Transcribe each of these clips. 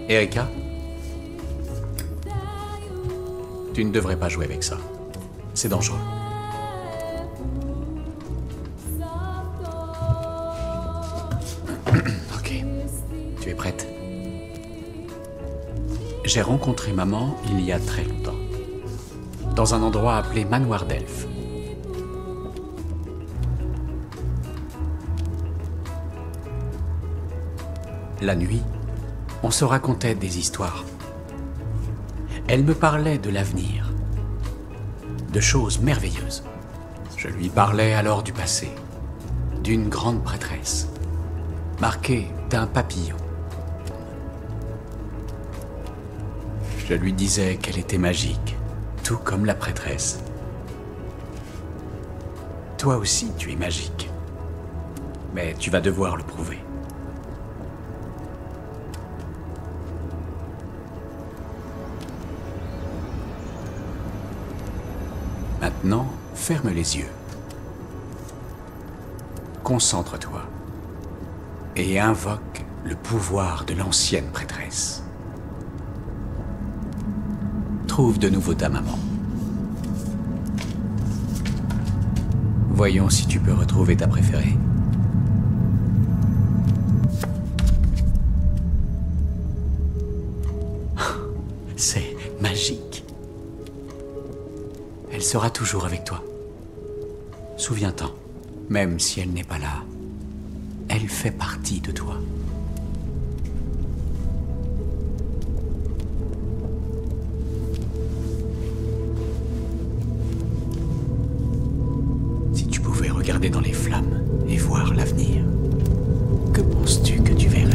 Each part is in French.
Erika? Tu ne devrais pas jouer avec ça. C'est dangereux. Ok. Tu es prête? J'ai rencontré maman il y a très longtemps. Dans un endroit appelé Manoir d'Elfe. La nuit, on se racontait des histoires. Elle me parlait de l'avenir, de choses merveilleuses. Je lui parlais alors du passé, d'une grande prêtresse, marquée d'un papillon. Je lui disais qu'elle était magique, tout comme la prêtresse. Toi aussi, tu es magique. Mais tu vas devoir le prouver. Maintenant, ferme les yeux. Concentre-toi et invoque le pouvoir de l'ancienne prêtresse. Trouve de nouveau ta maman. Voyons si tu peux retrouver ta préférée. C'est magique. Elle sera toujours avec toi. Souviens-t'en, même si elle n'est pas là, elle fait partie de toi. Si tu pouvais regarder dans les flammes et voir l'avenir, que penses-tu que tu verrais ?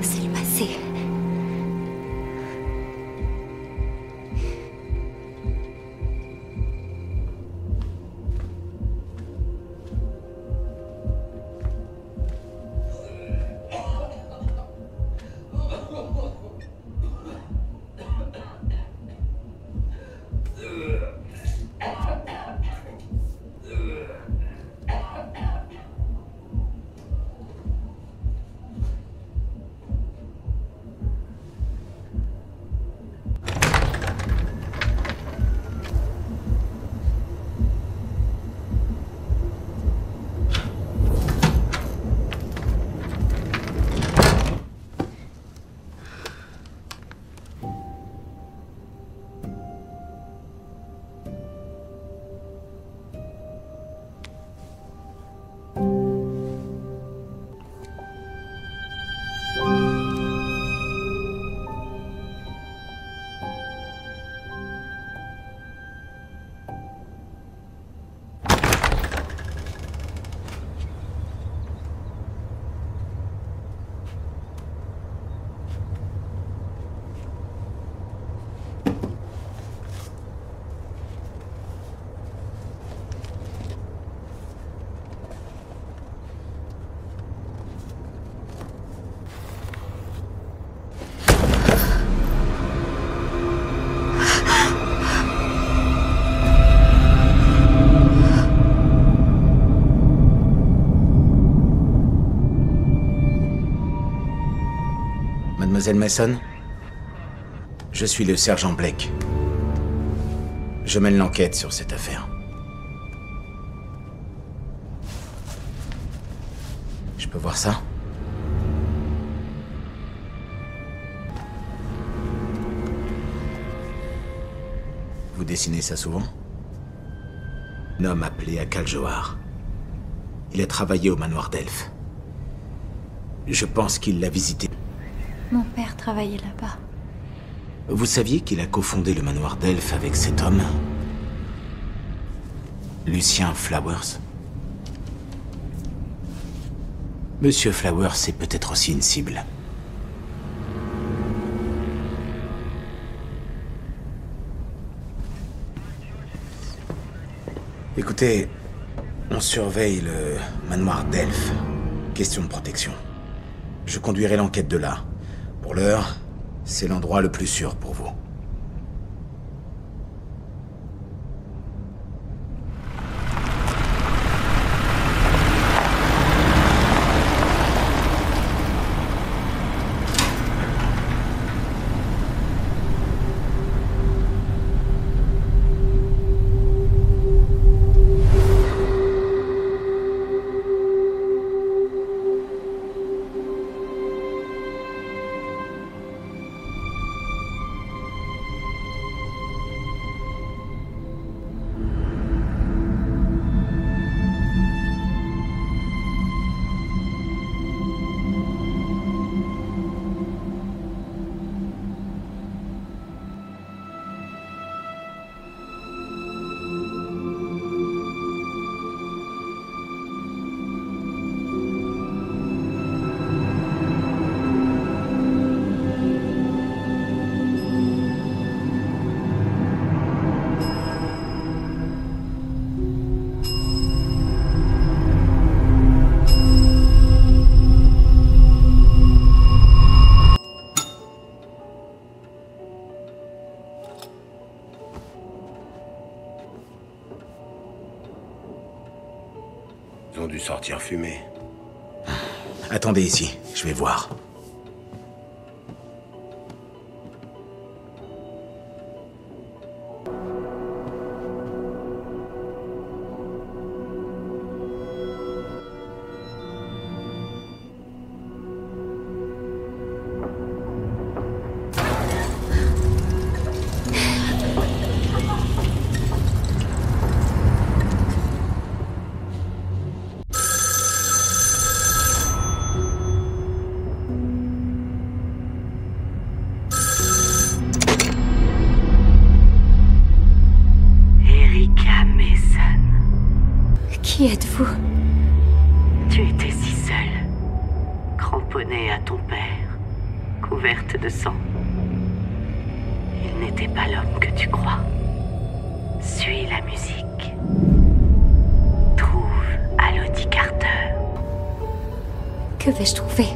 C'est le passé. Mademoiselle Mason? Je suis le sergent Blake. Je mène l'enquête sur cette affaire. Je peux voir ça? Vous dessinez ça souvent? Un homme appelé Akal Johar. Il a travaillé au manoir d'Elf. Je pense qu'il l'a visité. Mon père travaillait là-bas. Vous saviez qu'il a cofondé le manoir d'Elf avec cet homme? Lucien Flowers. Monsieur Flowers est peut-être aussi une cible. Écoutez, on surveille le manoir d'Elf. Question de protection. Je conduirai l'enquête de là. Pour l'heure, c'est l'endroit le plus sûr pour vous. Ils ont dû sortir fumer. Attendez ici, je vais voir. Qui êtes-vous? Tu étais si seule, cramponnée à ton père, couverte de sang. Il n'était pas l'homme que tu crois. Suis la musique. Trouve Elodie Carter. Que vais-je trouver?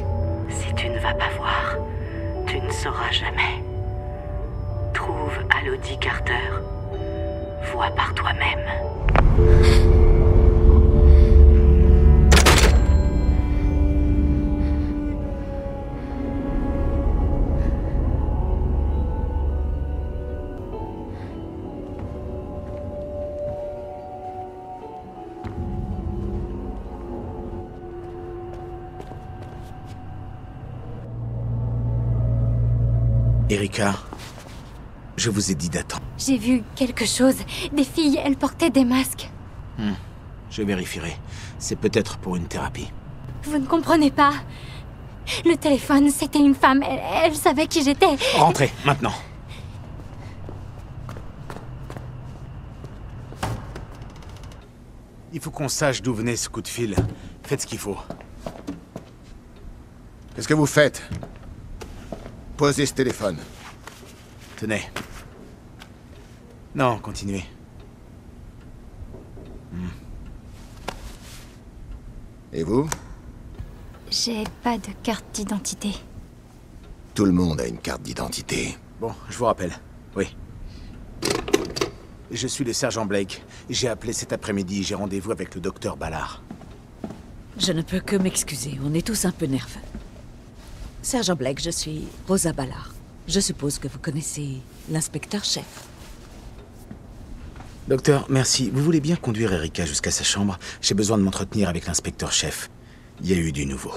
Si tu ne vas pas voir, tu ne sauras jamais. Trouve Elodie Carter. Vois par toi-même. Erika, je vous ai dit d'attendre. J'ai vu quelque chose. Des filles, elles portaient des masques. Je vérifierai. C'est peut-être pour une thérapie. Vous ne comprenez pas. Le téléphone, c'était une femme. Elle savait qui j'étais. Rentrez, maintenant. Il faut qu'on sache d'où venait ce coup de fil. Faites ce qu'il faut. Qu'est-ce que vous faites? Posez ce téléphone. Tenez. Non, continuez. Et vous? J'ai pas de carte d'identité. Tout le monde a une carte d'identité. Bon, je vous rappelle. Oui. Je suis le sergent Blake. J'ai appelé cet après-midi. J'ai rendez-vous avec le docteur Ballard. Je ne peux que m'excuser. On est tous un peu nerveux. Sergent Blake, je suis Rosa Ballard. Je suppose que vous connaissez l'inspecteur-chef. Docteur, merci. Vous voulez bien conduire Erika jusqu'à sa chambre? J'ai besoin de m'entretenir avec l'inspecteur-chef. Il y a eu du nouveau.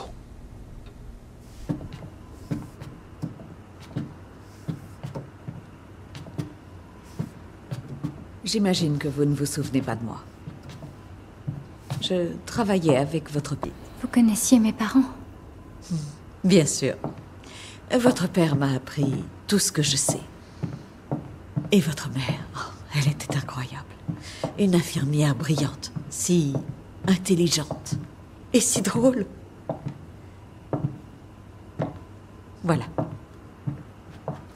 J'imagine que vous ne vous souvenez pas de moi. Je travaillais avec votre père. Vous connaissiez mes parents? Bien sûr. Votre père m'a appris tout ce que je sais. Et votre mère, oh, elle était incroyable. Une infirmière brillante, si intelligente et si drôle. Voilà.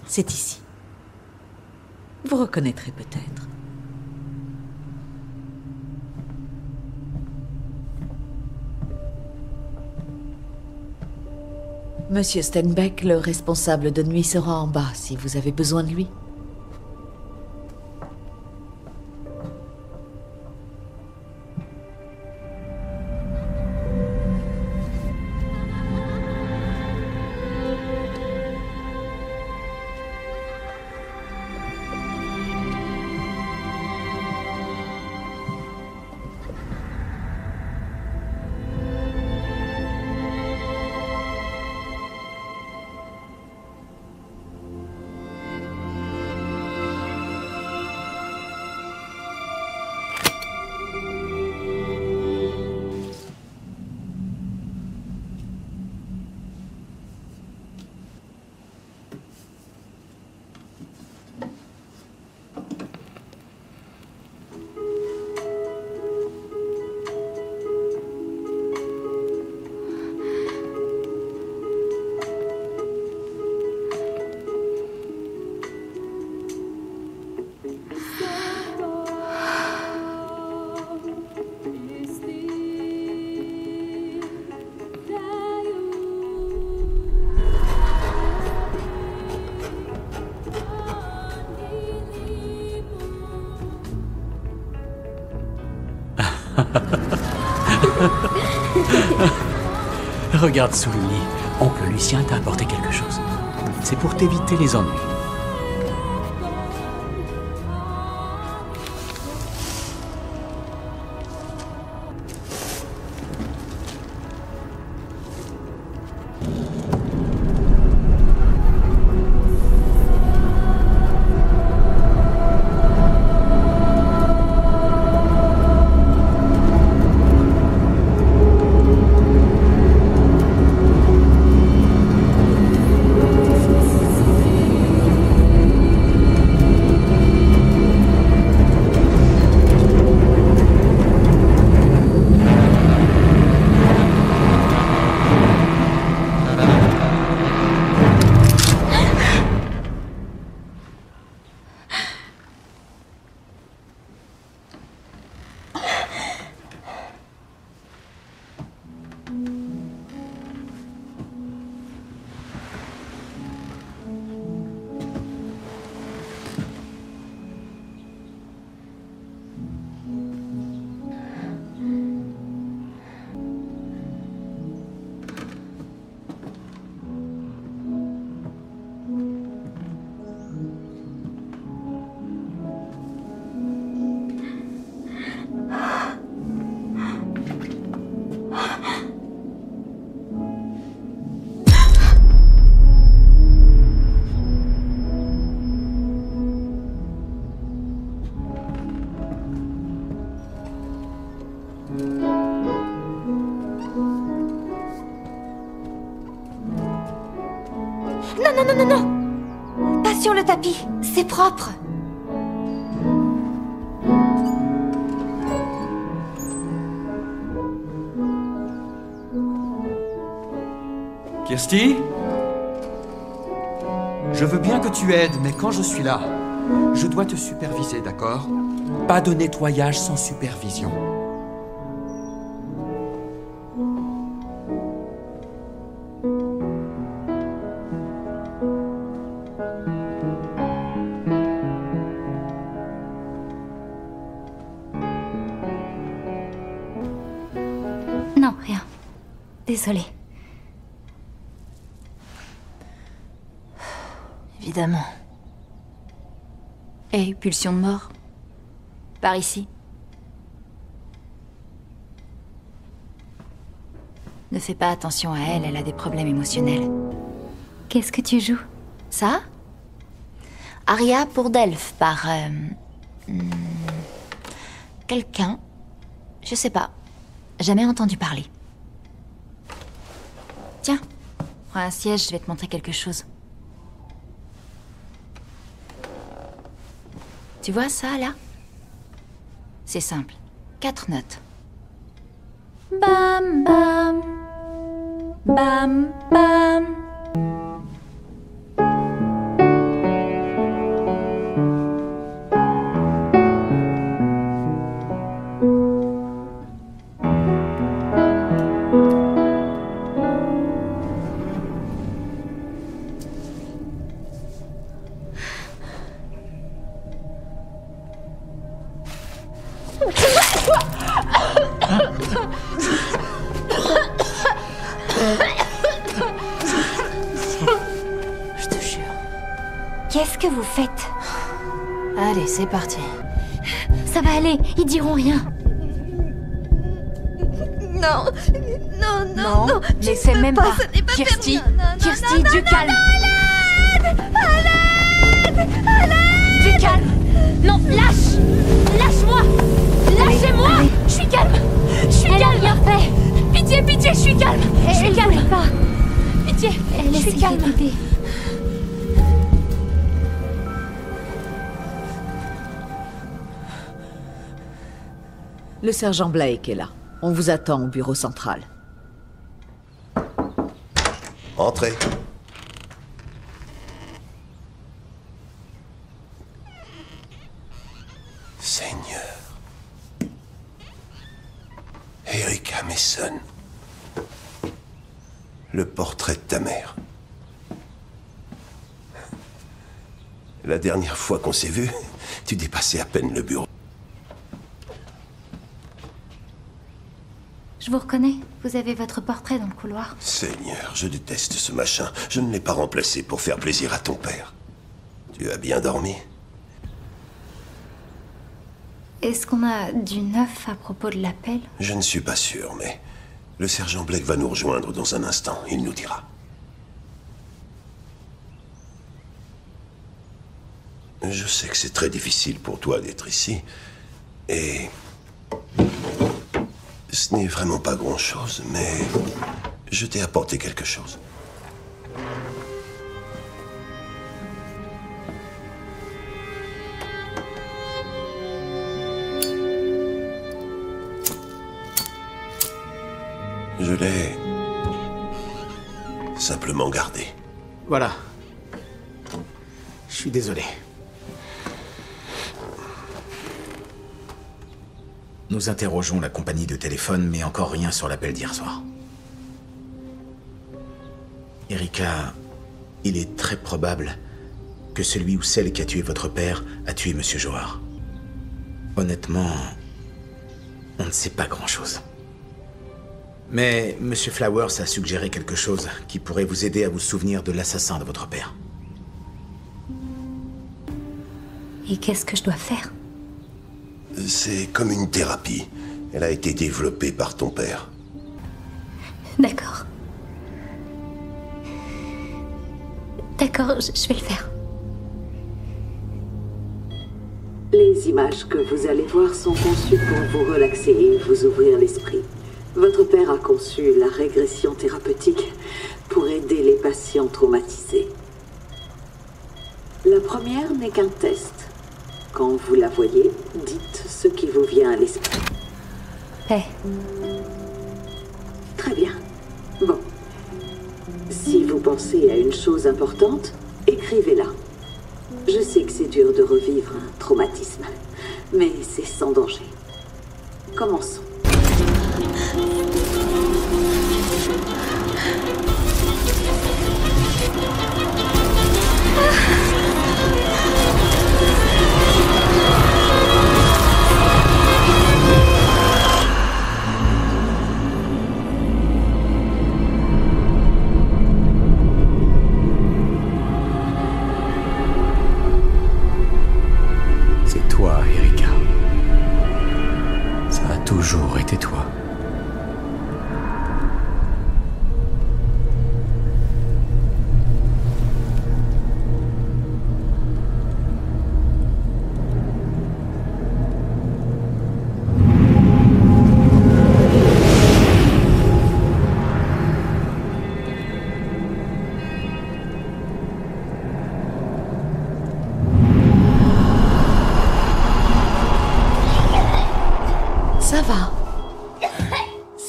C'est ici. Vous reconnaîtrez peut-être. Monsieur Stenbeck, le responsable de nuit, sera en bas si vous avez besoin de lui. Regarde sous le lit. Oncle Lucien t'a apporté quelque chose. C'est pour t'éviter les ennuis. Non. Pas sur le tapis. C'est propre. Kirsty? Je veux bien que tu aides, mais quand je suis là, je dois te superviser, d'accord? Pas de nettoyage sans supervision. Non, rien. Désolée. évidemment. Et pulsion de mort? Par ici. Ne fais pas attention à elle, elle a des problèmes émotionnels. Qu'est-ce que tu joues? Ça? Aria pour Delphes, par... quelqu'un. Je sais pas. Jamais entendu parler. Tiens, prends un siège, je vais te montrer quelque chose. Tu vois ça, là? C'est simple. 4 notes. Bam, bam. Bam, bam. Qu'est-ce que vous faites? Allez, c'est parti. Ça va aller, ils diront rien. Non, non, non, non, mais c'est même pas. Ce n'est pas Kirsty, permis. Non, Kirsty, non, du non, calme. non, Du calme. Non, lâche. Lâche-moi. Lâchez-moi. Je suis calme. Je suis Elle a calme. rien fait. Pitié, pitié, je suis calme. Je suis Elle calme. voulait pas. Pitié, Elle je suis essayait calme. d'aider. Le sergent Blake est là. On vous attend au bureau central. Entrez. Seigneur. Erika Mason. Le portrait de ta mère. La dernière fois qu'on s'est vu, tu dépassais à peine le bureau. Je vous reconnais. Vous avez votre portrait dans le couloir. Seigneur, je déteste ce machin. Je ne l'ai pas remplacé pour faire plaisir à ton père. Tu as bien dormi? Est-ce qu'on a du neuf à propos de l'appel? Je ne suis pas sûr, mais le sergent Blake va nous rejoindre dans un instant. Il nous dira. Je sais que c'est très difficile pour toi d'être ici. Et... ce n'est vraiment pas grand-chose, mais... je t'ai apporté quelque chose. Je l'ai... simplement gardé. Voilà. Je suis désolé. Nous interrogeons la compagnie de téléphone, mais encore rien sur l'appel d'hier soir. Erika, il est très probable que celui ou celle qui a tué votre père a tué Monsieur Johar. Honnêtement, on ne sait pas grand-chose. Mais Monsieur Flowers a suggéré quelque chose qui pourrait vous aider à vous souvenir de l'assassin de votre père. Et qu'est-ce que je dois faire? C'est comme une thérapie. Elle a été développée par ton père. D'accord. D'accord, je vais le faire. Les images que vous allez voir sont conçues pour vous relaxer et vous ouvrir l'esprit. Votre père a conçu la régression thérapeutique pour aider les patients traumatisés. La première n'est qu'un test. Quand vous la voyez, dites ce qui vous vient à l'esprit. Paix. Très bien. Bon. Si vous pensez à une chose importante, écrivez-la. Je sais que c'est dur de revivre un traumatisme, mais c'est sans danger. Commençons.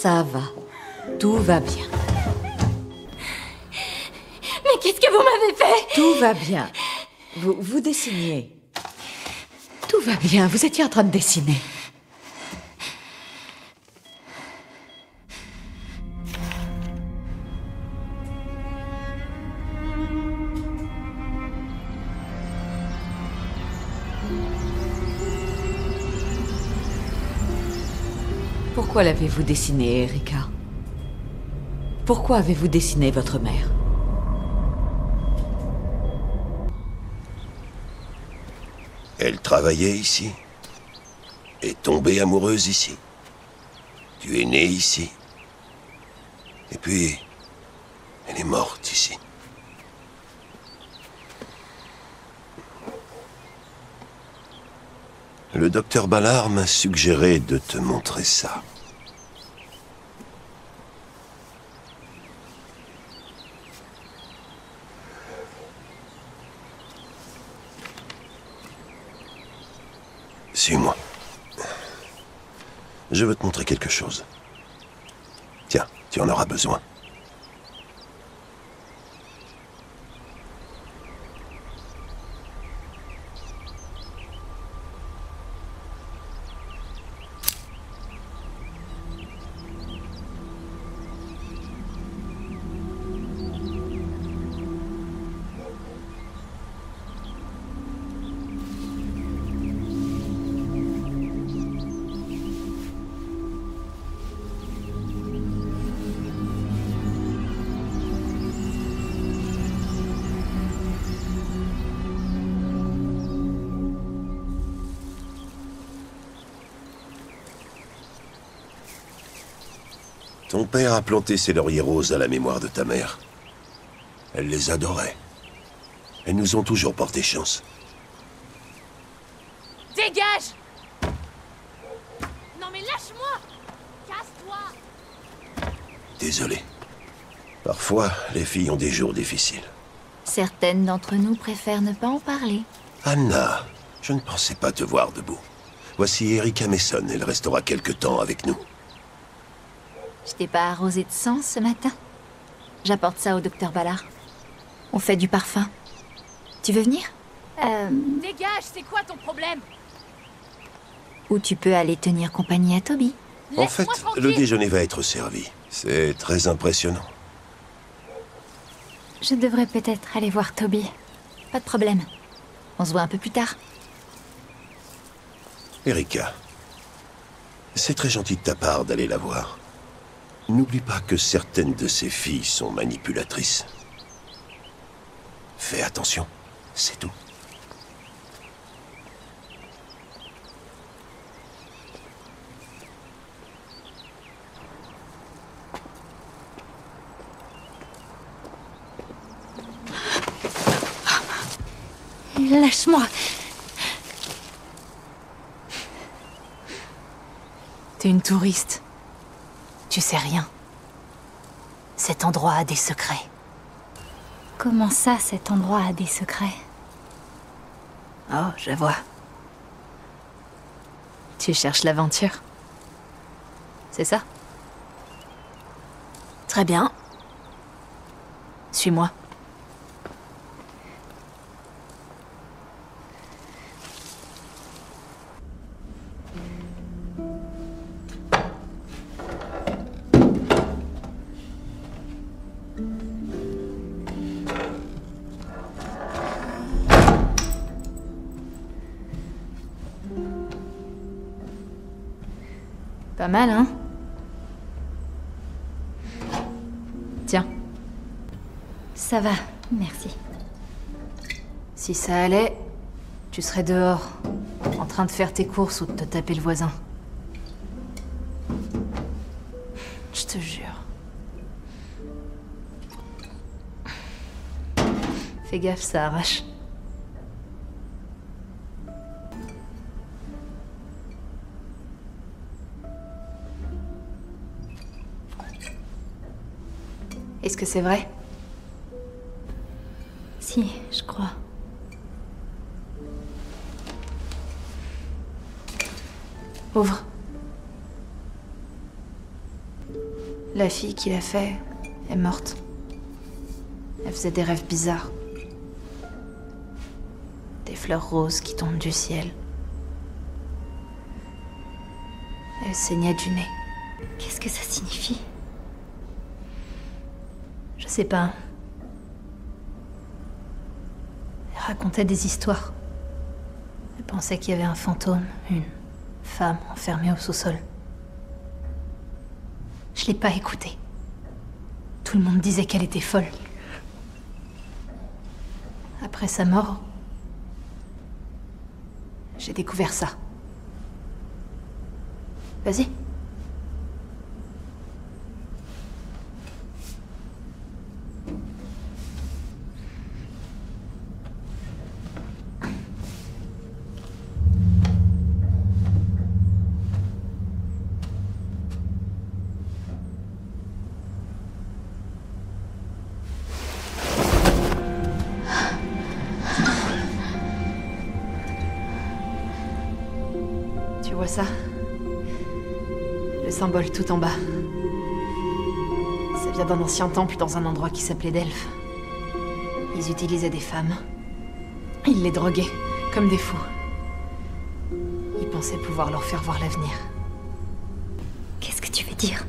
Ça va. Tout va bien. Mais qu'est-ce que vous m'avez fait? Tout va bien. Vous dessiniez. Tout va bien. Vous étiez en train de dessiner. Pourquoi l'avez-vous dessiné, Erika? Pourquoi avez-vous dessiné votre mère? Elle travaillait ici. Est tombée amoureuse ici. Tu es né ici. Et puis, elle est morte ici. Le docteur Ballard m'a suggéré de te montrer ça. Suis-moi. Je veux te montrer quelque chose. Tiens, tu en auras besoin. Ton père a planté ses lauriers roses à la mémoire de ta mère. Elle les adorait. Elles nous ont toujours porté chance. Dégage! Non mais lâche-moi! Casse-toi! Désolé. Parfois, les filles ont des jours difficiles. Certaines d'entre nous préfèrent ne pas en parler. Anna, je ne pensais pas te voir debout. Voici Erika Mason, elle restera quelque temps avec nous. Je t'ai pas arrosé de sang ce matin? J'apporte ça au docteur Ballard. On fait du parfum. Tu veux venir? Dégage, c'est quoi ton problème? Ou tu peux aller tenir compagnie à Toby. En fait, le déjeuner va être servi. C'est très impressionnant. Je devrais peut-être aller voir Toby. Pas de problème. On se voit un peu plus tard. Erika, c'est très gentil de ta part d'aller la voir. N'oublie pas que certaines de ces filles sont manipulatrices. Fais attention, c'est tout. Lâche-moi. T'es une touriste. Tu sais rien. Cet endroit a des secrets. Comment ça, cet endroit a des secrets? Oh, je vois. Tu cherches l'aventure. C'est ça? Très bien. Suis-moi. Pas mal, hein? Tiens. Ça va, merci. Si ça allait, tu serais dehors, en train de faire tes courses ou de te taper le voisin. Je te jure. Fais gaffe, ça arrache. Est-ce que c'est vrai? Si, je crois. Ouvre. La fille qui l'a fait est morte. Elle faisait des rêves bizarres. Des fleurs roses qui tombent du ciel. Elle saignait du nez. Qu'est-ce que ça signifie? Je sais pas. Elle racontait des histoires. Elle pensait qu'il y avait un fantôme, une femme enfermée au sous-sol. Je l'ai pas écoutée. Tout le monde disait qu'elle était folle. Après sa mort, j'ai découvert ça. Vas-y. Tu vois ça? Le symbole tout en bas. Ça vient d'un ancien temple dans un endroit qui s'appelait Delphes. Ils utilisaient des femmes. Ils les droguaient, comme des fous. Ils pensaient pouvoir leur faire voir l'avenir. Qu'est-ce que tu veux dire?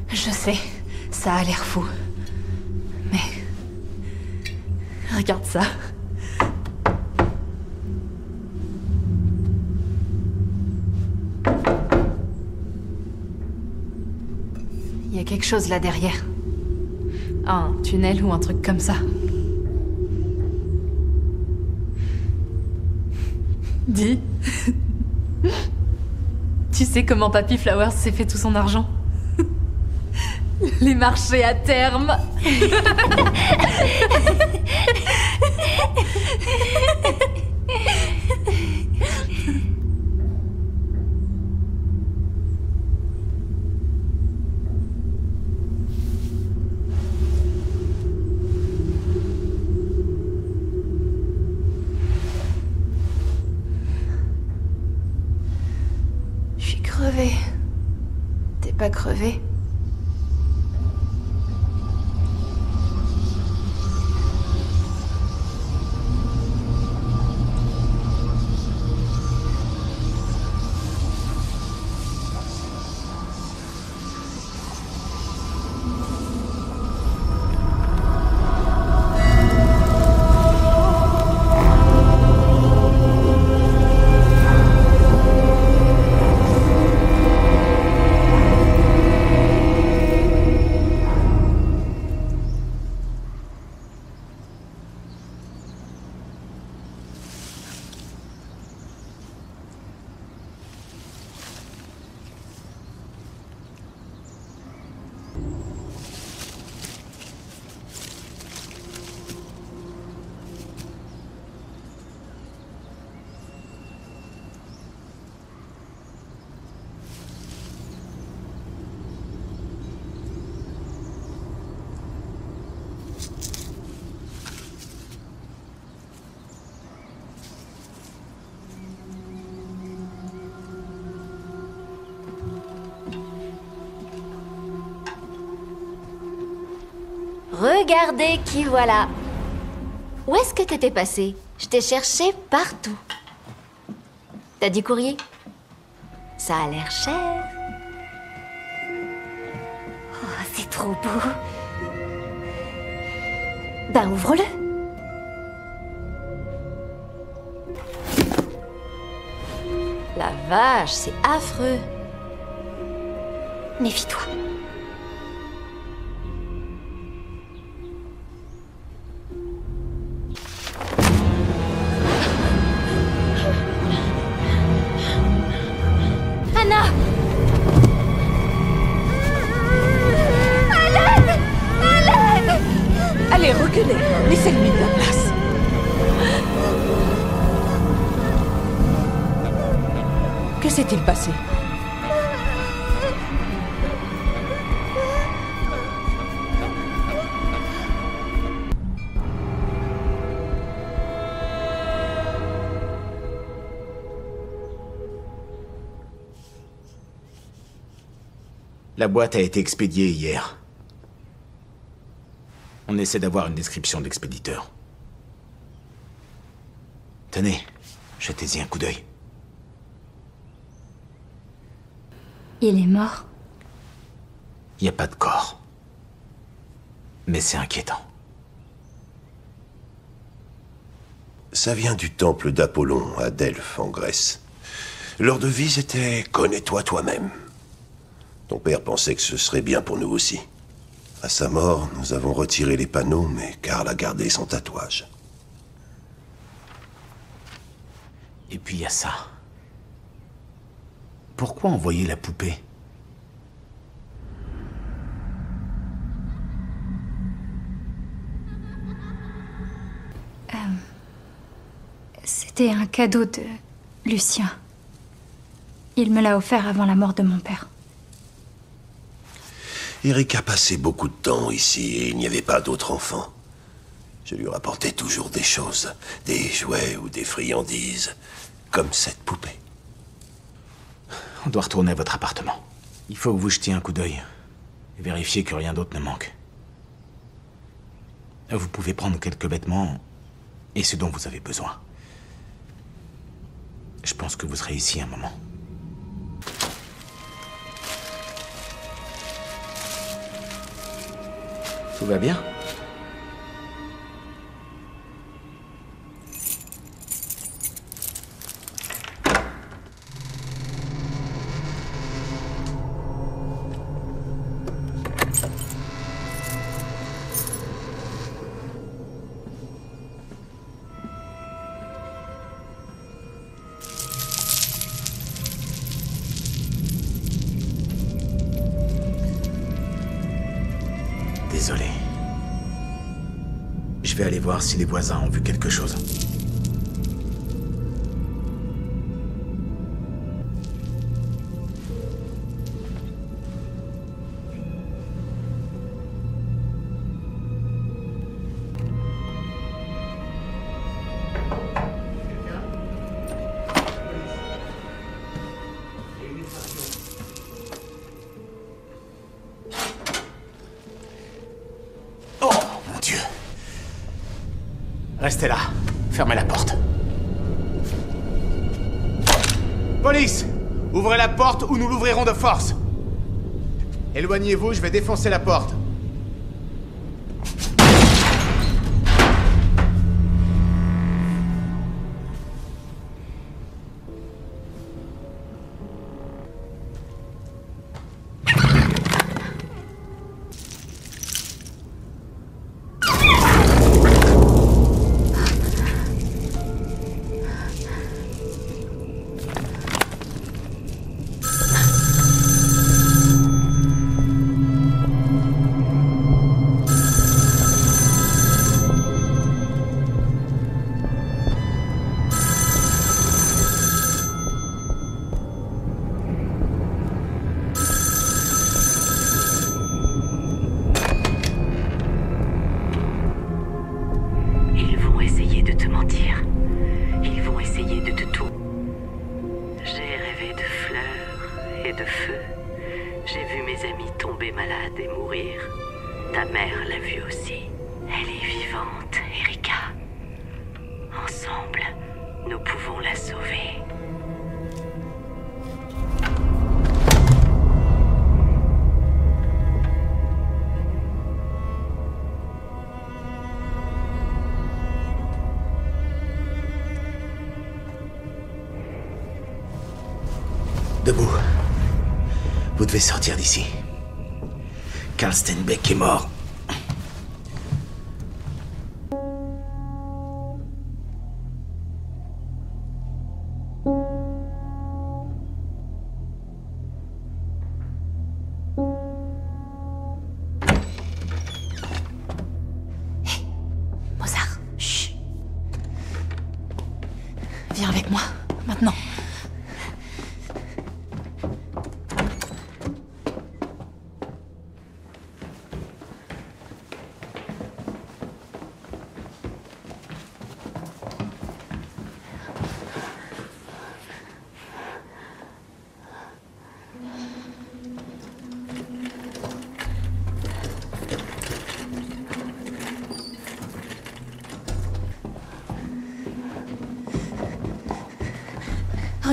Je sais, ça a l'air fou. Mais... regarde ça. Il y a quelque chose là derrière. Un tunnel ou un truc comme ça. Dis. Tu sais comment Papy Flowers s'est fait tout son argent? Les marchés à terme. Je suis crevée. T'es pas crevée? Regardez qui voilà. Où est-ce que t'étais passé? Je t'ai cherché partout. T'as du courrier? Ça a l'air cher. Oh, c'est trop beau. Ben, ouvre-le. La vache, c'est affreux. Méfie-toi. Anna! À l'aide! À l'aide! Allez, reculez. Laissez-lui de la place. Que s'est-il passé? La boîte a été expédiée hier. On essaie d'avoir une description de l'expéditeur. Tenez, jetez-y un coup d'œil. Il est mort. Il n'y a pas de corps. Mais c'est inquiétant. Ça vient du temple d'Apollon à Delphes, en Grèce. Leur devise était « Connais-toi toi-même ». Ton père pensait que ce serait bien pour nous aussi. À sa mort, nous avons retiré les panneaux, mais Karl a gardé son tatouage. Et puis il y a ça. Pourquoi envoyer la poupée? C'était un cadeau de Lucien. Il me l'a offert avant la mort de mon père. Erika passait beaucoup de temps ici et il n'y avait pas d'autres enfants. Je lui rapportais toujours des choses, des jouets ou des friandises, comme cette poupée. On doit retourner à votre appartement. Il faut que vous jetiez un coup d'œil et vérifier que rien d'autre ne manque. Vous pouvez prendre quelques vêtements et ce dont vous avez besoin. Je pense que vous serez ici un moment. Tout va bien? Désolé. Je vais aller voir si les voisins ont vu quelque chose. Restez là. Fermez la porte. Police! Ouvrez la porte ou nous l'ouvrirons de force. Éloignez-vous, je vais défoncer la porte. Debout. Vous devez sortir d'ici. Karl Steinbeck est mort. Mozart, chut. Viens avec moi, maintenant.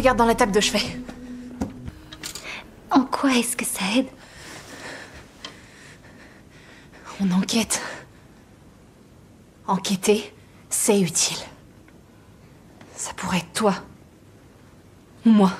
Regarde dans la table de chevet. En quoi est-ce que ça aide? On enquête. Enquêter, c'est utile. Ça pourrait être toi. Ou moi.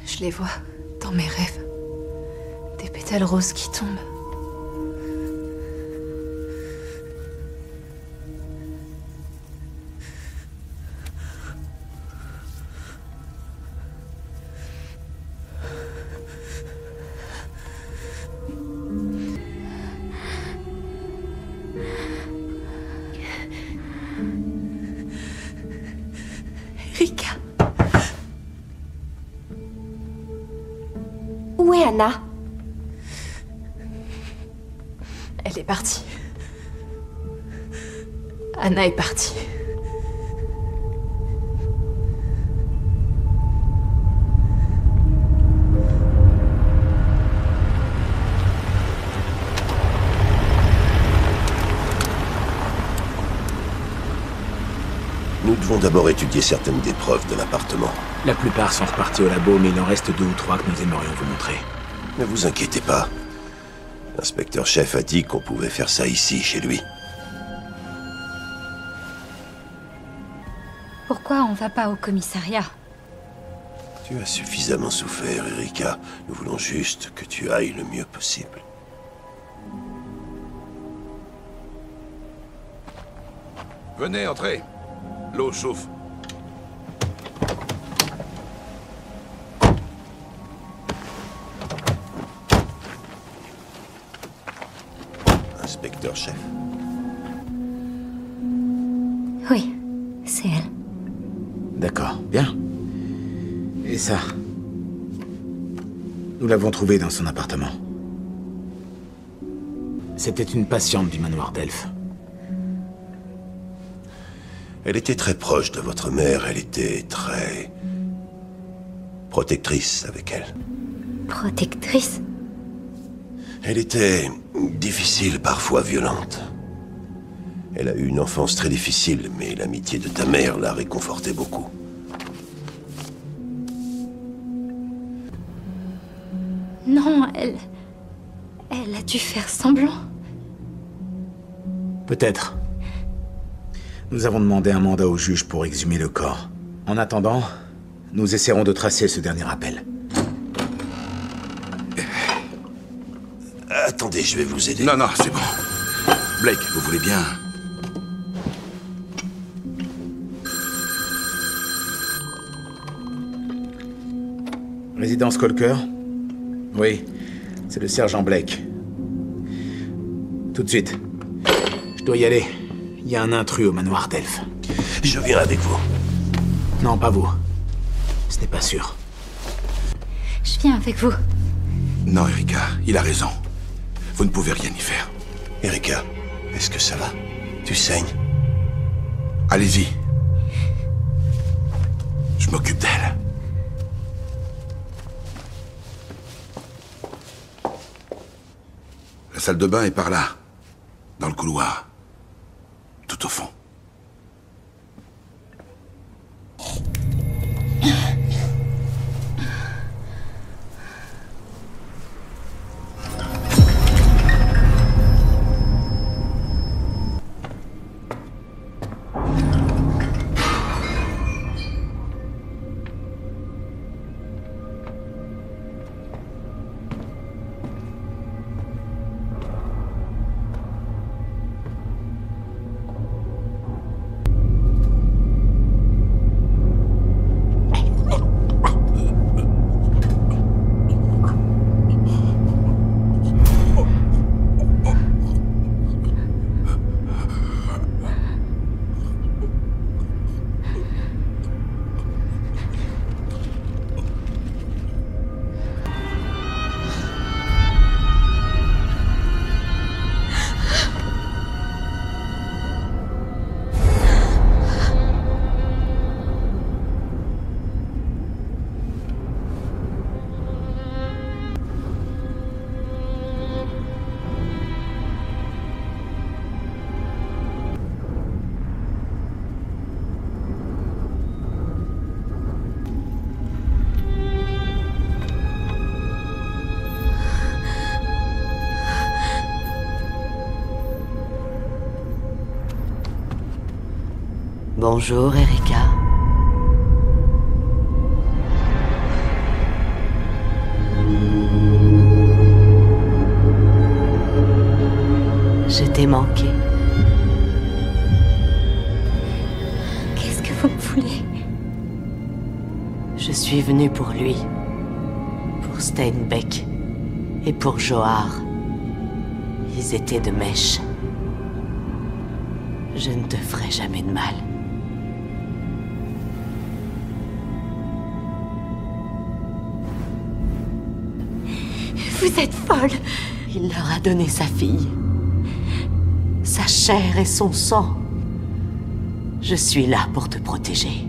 Je les vois dans mes rêves. Des pétales roses qui tombent. Erika. Où est Anna? Elle est partie. Anna est partie. Nous devons d'abord étudier certaines des preuves de l'appartement. La plupart sont repartis au labo, mais il en reste 2 ou 3 que nous aimerions vous montrer. Ne vous inquiétez pas. L'inspecteur-chef a dit qu'on pouvait faire ça ici, chez lui. Pourquoi on va pas au commissariat? Tu as suffisamment souffert, Erika. Nous voulons juste que tu ailles le mieux possible. Venez, entrez. L'eau chauffe. Inspecteur-chef. Oui, c'est elle. D'accord, bien. Et ça? Nous l'avons trouvée dans son appartement. C'était une patiente du manoir d'Elf. Elle était très proche de votre mère, elle était très... protectrice avec elle. Protectrice? Elle était difficile, parfois violente. Elle a eu une enfance très difficile, mais l'amitié de ta mère l'a réconfortée beaucoup. Non, elle a dû faire semblant. Peut-être. Nous avons demandé un mandat au juge pour exhumer le corps. En attendant, nous essaierons de tracer ce dernier appel. Attendez, je vais vous aider. Non, non, c'est bon. Blake, vous voulez bien... Résidence Colker? Oui, c'est le sergent Blake. Tout de suite. Je dois y aller. Il y a un intrus au manoir d'Elf. Je viens avec vous. Non, pas vous. Ce n'est pas sûr. Je viens avec vous. Non, Erika, il a raison. Vous ne pouvez rien y faire. Erika, est-ce que ça va? Tu saignes? Allez-y. Je m'occupe d'elle. La salle de bain est par là, dans le couloir, tout au fond. Bonjour, Erika. Je t'ai manqué. Qu'est-ce que vous me voulez? Je suis venue pour lui. Pour Steinbeck. Et pour Johar. Ils étaient de mèche. Je ne te ferai jamais de mal. Vous êtes folle! Il leur a donné sa fille. Sa chair et son sang. Je suis là pour te protéger.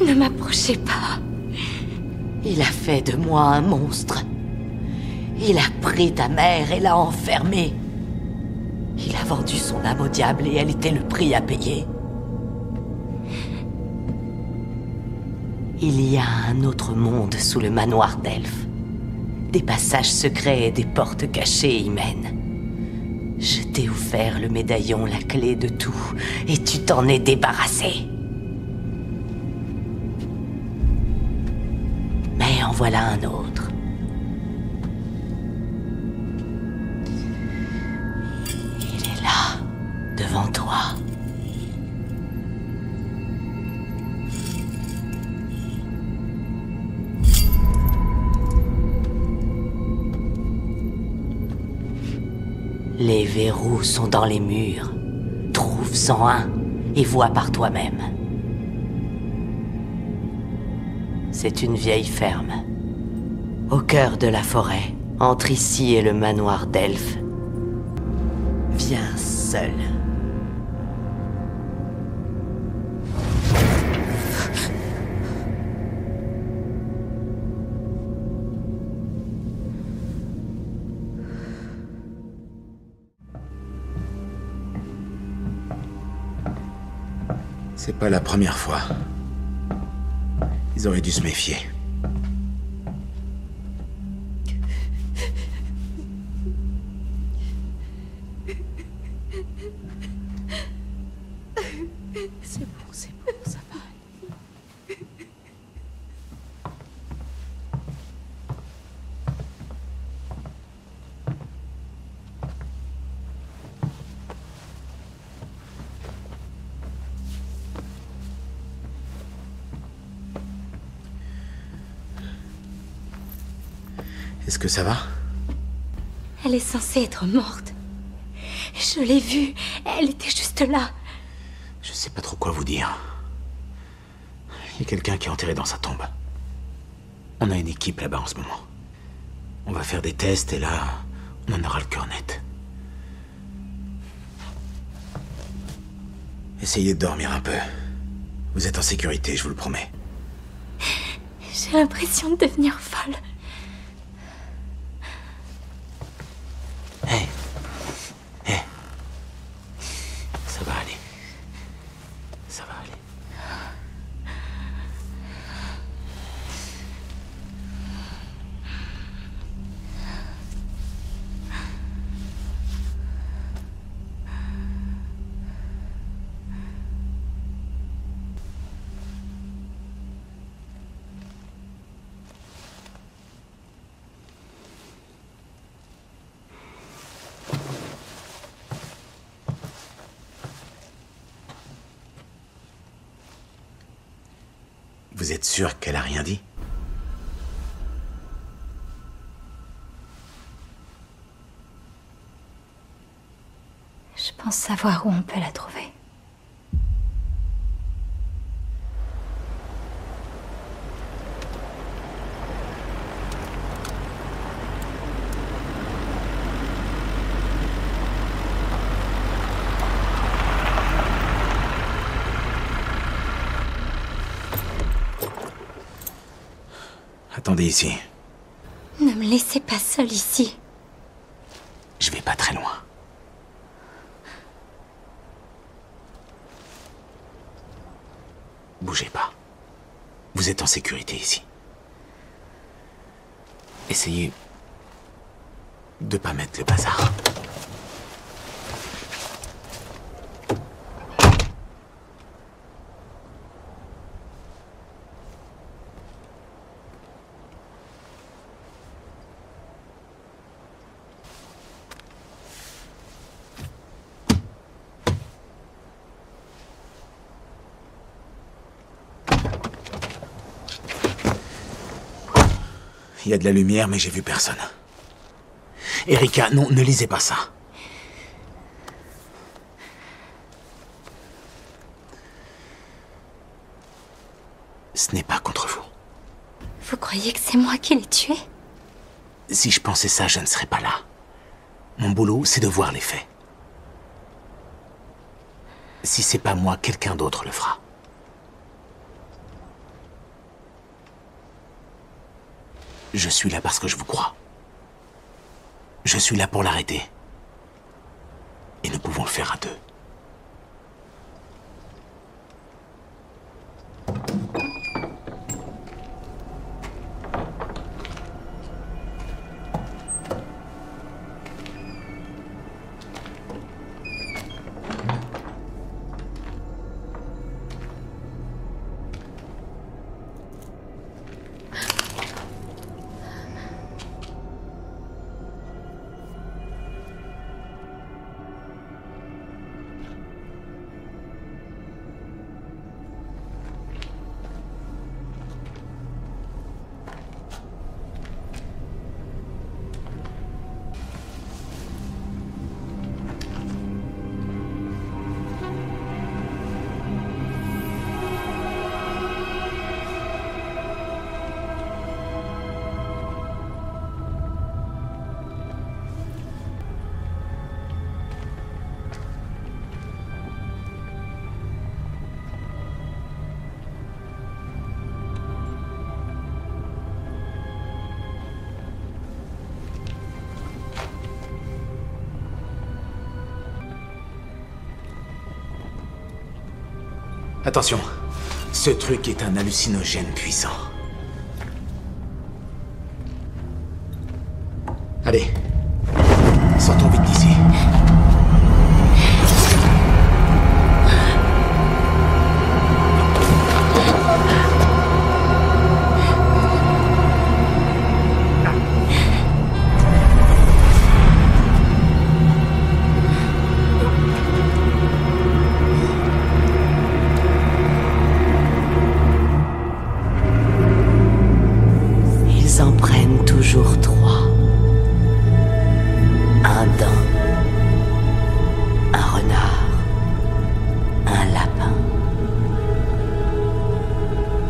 Ne m'approchez pas. Il a fait de moi un monstre. Il a pris ta mère et l'a enfermée. Il a vendu son âme au diable et elle était le prix à payer. Il y a un autre monde sous le manoir d'Elf. Des passages secrets et des portes cachées y mènent. Je t'ai offert le médaillon, la clé de tout, et tu t'en es débarrassé. Mais en voilà un autre. Il est là, devant toi. Les verrous sont dans les murs. Trouve-en un et vois par toi-même. C'est une vieille ferme. Au cœur de la forêt, entre ici et le manoir d'Elf. Viens seul. C'est pas la première fois. Ils auraient dû se méfier. C'est bon, ça va. Est-ce que ça va? Elle est censée être morte. Je l'ai vue. Elle était juste là. Je sais pas trop quoi vous dire. Il y a quelqu'un qui est enterré dans sa tombe. On a une équipe là-bas en ce moment. On va faire des tests et là, on en aura le cœur net. Essayez de dormir un peu. Vous êtes en sécurité, je vous le promets. J'ai l'impression de devenir folle. Hé. Hé. Ça va aller. Ça va aller. Vous êtes sûr qu'elle a rien dit? Je pense savoir où on peut la trouver. Attendez ici. Ne me laissez pas seule ici. Je vais pas très loin. Bougez pas. Vous êtes en sécurité ici. Essayez de pas mettre le bazar. y a de la lumière, mais j'ai vu personne. Erika, non, ne lisez pas ça. Ce n'est pas contre vous. Vous croyez que c'est moi qui l'ai tué? Si je pensais ça, je ne serais pas là. Mon boulot, c'est de voir les faits. Si c'est pas moi, quelqu'un d'autre le fera. Je suis là parce que je vous crois. Je suis là pour l'arrêter. Et nous pouvons le faire à deux. Attention, ce truc est un hallucinogène puissant. Allez, sortons vite d'ici.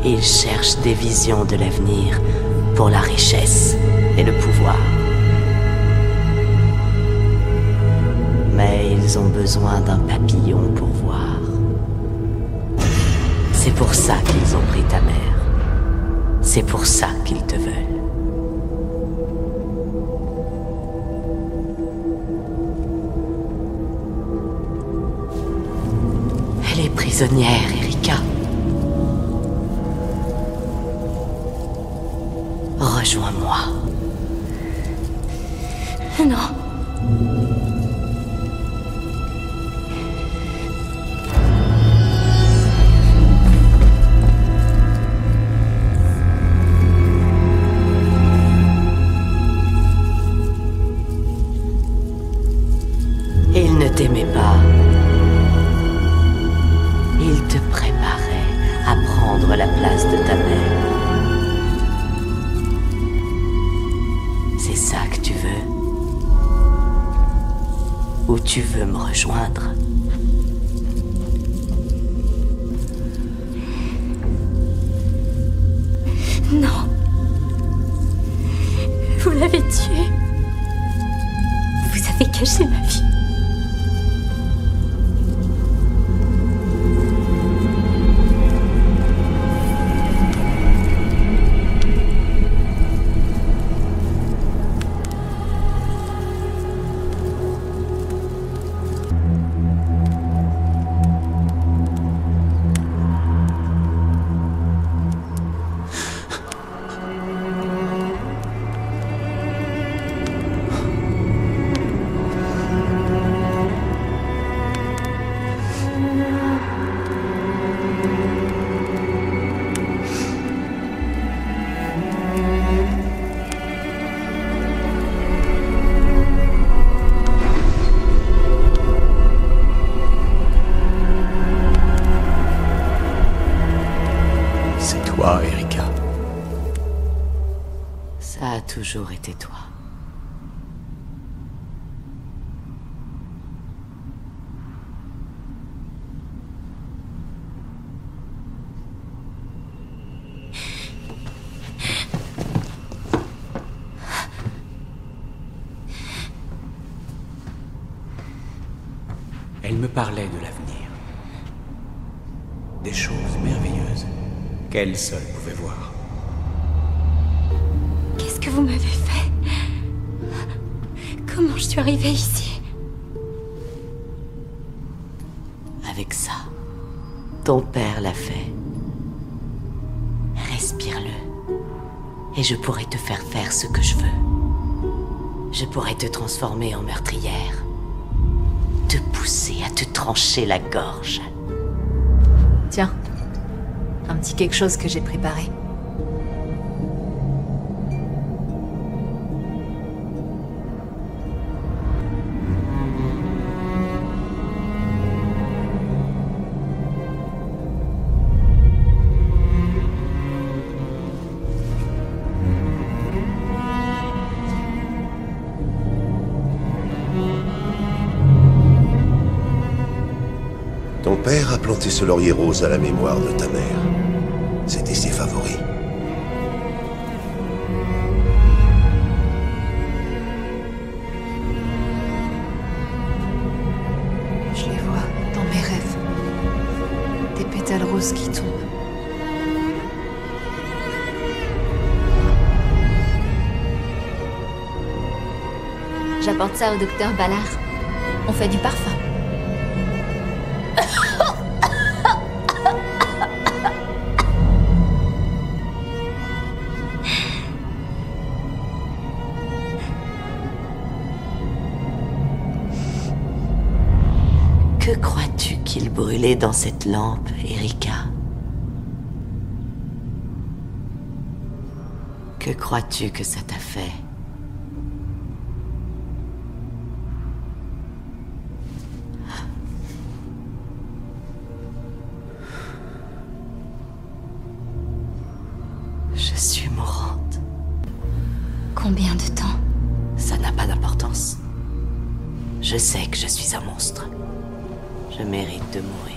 Ils cherchent des visions de l'avenir pour la richesse et le pouvoir. Mais ils ont besoin d'un papillon pour voir. C'est pour ça qu'ils ont pris ta mère. C'est pour ça qu'ils te veulent. Elle est prisonnière, Erika. Rejoins-moi. Non. Il ne t'aimait pas. Il te préparait à prendre la place de ta mère. C'est ça que tu veux? Ou tu veux me rejoindre? Non. Vous l'avez tué. Vous avez caché ma vie. toujours été toi. Elle me parlait de l'avenir. Des choses merveilleuses qu'elle seule pouvait voir. Qu'est-ce que vous m'avez fait? Comment je suis arrivée ici? Avec ça, ton père l'a fait. Respire-le. Et je pourrais te faire faire ce que je veux. Je pourrais te transformer en meurtrière. Te pousser à te trancher la gorge. Tiens, un petit quelque chose que j'ai préparé. Ton père a planté ce laurier rose à la mémoire de ta mère. C'était ses favoris. Je les vois dans mes rêves. Des pétales roses qui tombent. J'apporte ça au docteur Ballard. On fait du parfum. Que crois-tu qu'il brûlait dans cette lampe, Erika? Que crois-tu que ça t'a fait? Je suis mourante. Combien de temps? Ça n'a pas d'importance. Je sais que je suis un monstre. Je mérite de mourir.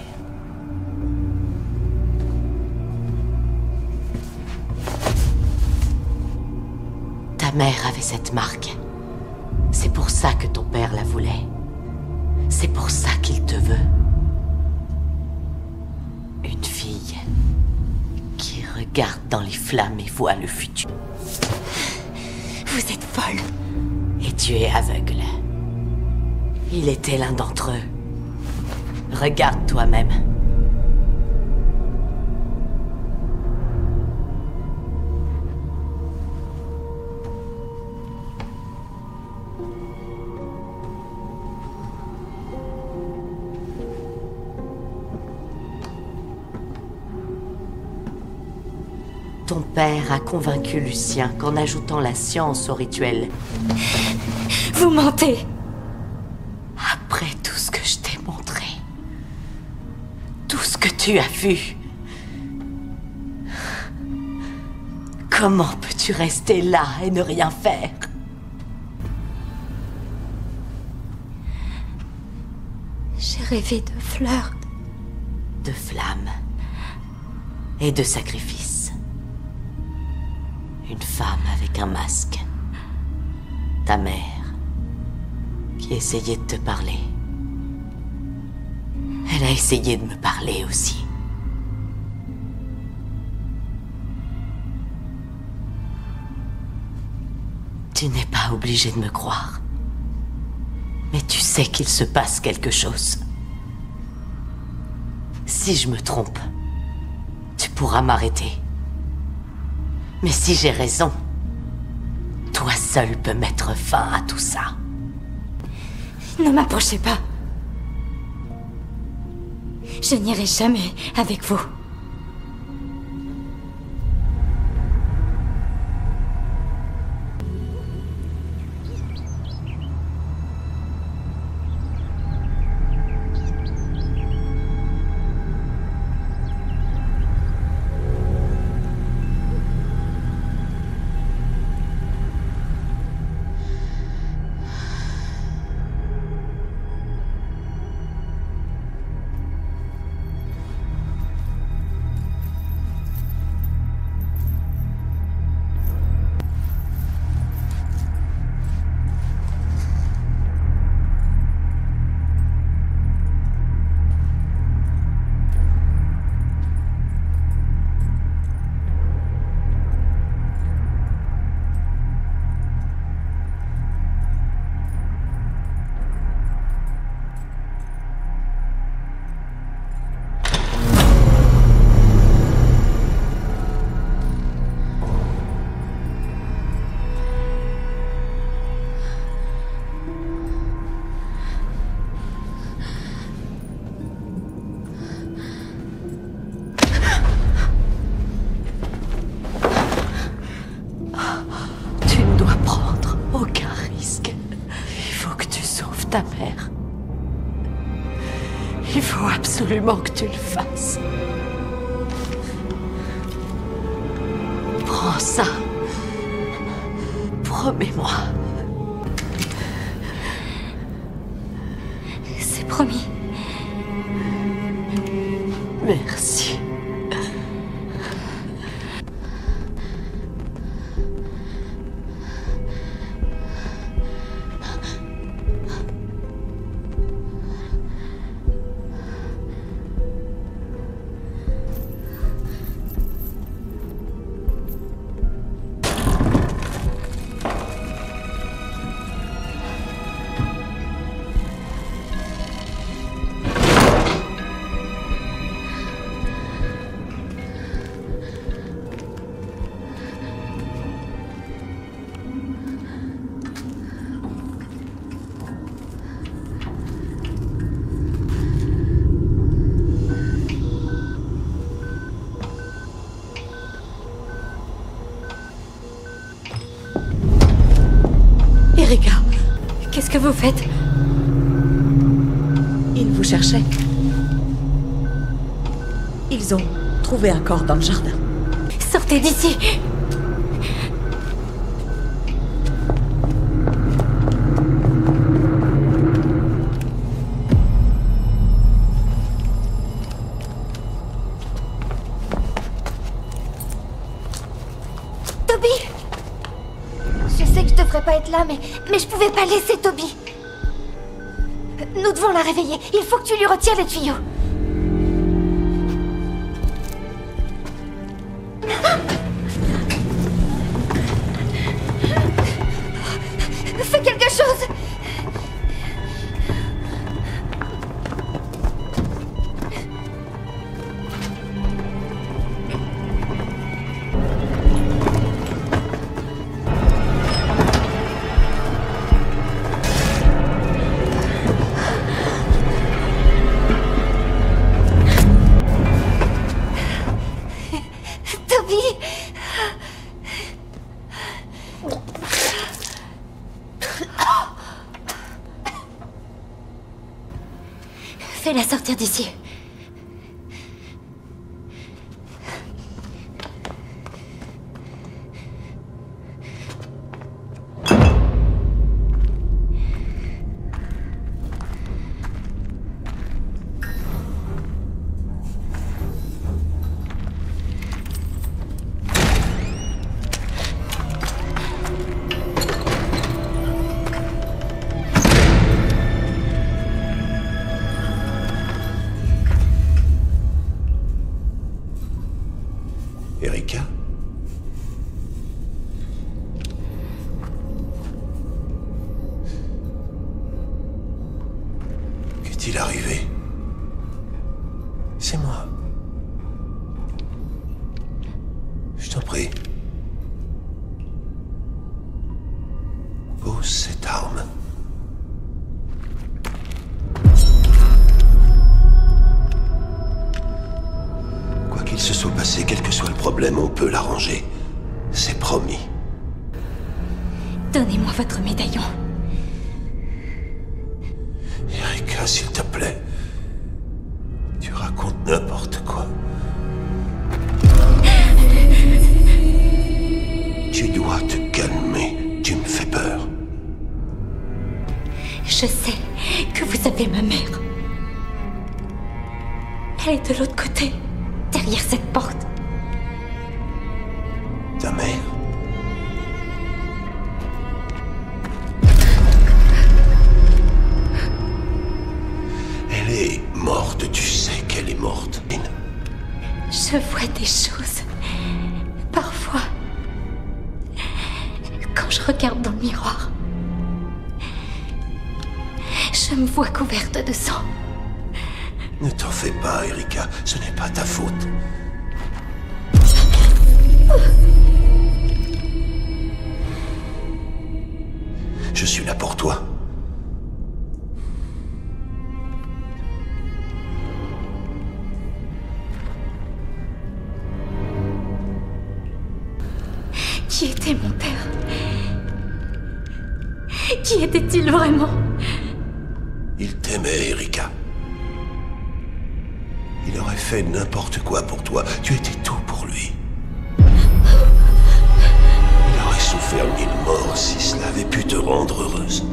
Ta mère avait cette marque. C'est pour ça que ton père la voulait. C'est pour ça qu'il te veut. Une fille qui regarde dans les flammes et voit le futur. Vous êtes folle. Et tu es aveugle. Il était l'un d'entre eux. Regarde toi-même. Ton père a convaincu Lucien qu'en ajoutant la science au rituel... Vous mentez! Après tout ce que je t'ai montré, tout ce que tu as vu, comment peux-tu rester là et ne rien faire? J'ai rêvé de fleurs. De flammes et de sacrifices. Une femme avec un masque. Ta mère, qui essayait de te parler. Elle a essayé de me parler aussi. Tu n'es pas obligé de me croire. Mais tu sais qu'il se passe quelque chose. Si je me trompe, tu pourras m'arrêter. Mais si j'ai raison, toi seul peux mettre fin à tout ça. Ne m'approchez pas. Je n'irai jamais avec vous. Il faut absolument que tu le fasses. Prends ça. Promets-moi. C'est promis. Merci. Erika, qu'est-ce que vous faites? Ils vous cherchaient. Ils ont trouvé un corps dans le jardin. Sortez d'ici! Toby! Je sais que je devrais pas être là, mais je pouvais pas laisser Toby. Nous devons la réveiller. Il faut que tu lui retires les tuyaux. Fais quelque chose! Toby! Fais-la sortir d'ici. Erika? Qu'est-il arrivé? C'est moi. Je t'en prie. Pose cette arme. Quoi qu'il se soit passé, quel que soit le problème, on peut l'arranger. C'est promis. Donnez-moi votre médaillon. Erika, s'il te plaît. Tu racontes n'importe quoi. Tu dois te calmer. Tu me fais peur. Je sais que vous avez ma mère. Elle est de l'autre côté, derrière cette porte. Ta mère? Elle est morte, tu sais qu'elle est morte. Je vois des choses. Parfois, quand je regarde dans le miroir, je me vois couverte de sang. Ne t'en fais pas, Erika, ce n'est pas ta faute. Je suis là pour toi. Qui était mon père? Qui était-il vraiment? Il t'aimait, Erika. Il aurait fait n'importe quoi pour toi. Tu étais tout pour lui. Il aurait souffert 1000 morts si cela avait pu te rendre heureuse.